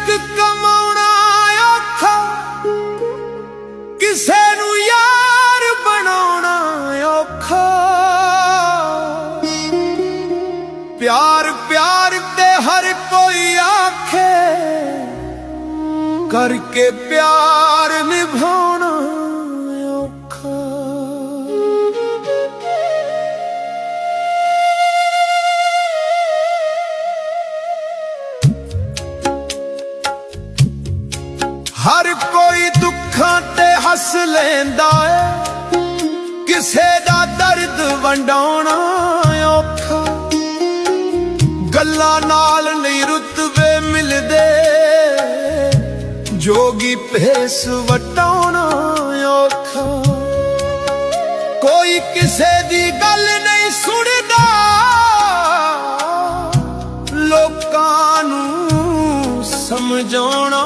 ਰਿਜ਼ਕ ਕਮਾਉਣਾ ਔਖਾ, ਕਿਸੇ ਨੂੰ ਯਾਰ ਬਣਾਉਣਾ ਔਖਾ। ਪਿਆਰ ਪਿਆਰ ਤੇ ਹਰ ਕੋਈ ਆਖੇ, ਕਰਕੇ ਪਿਆਰ ਨਿਭਾਉਣਾ ਔਖਾ। हर कोई दुखां ते हस लेंदा है, किसे दा दर्द वंडाउणा औखा। गल्लां नाल नहीं रुतबे मिलदे, जोगी भेस वटाउणा औखा। कोई किसे दी गल नहीं सुनदा, लोकां नूं समझाउणा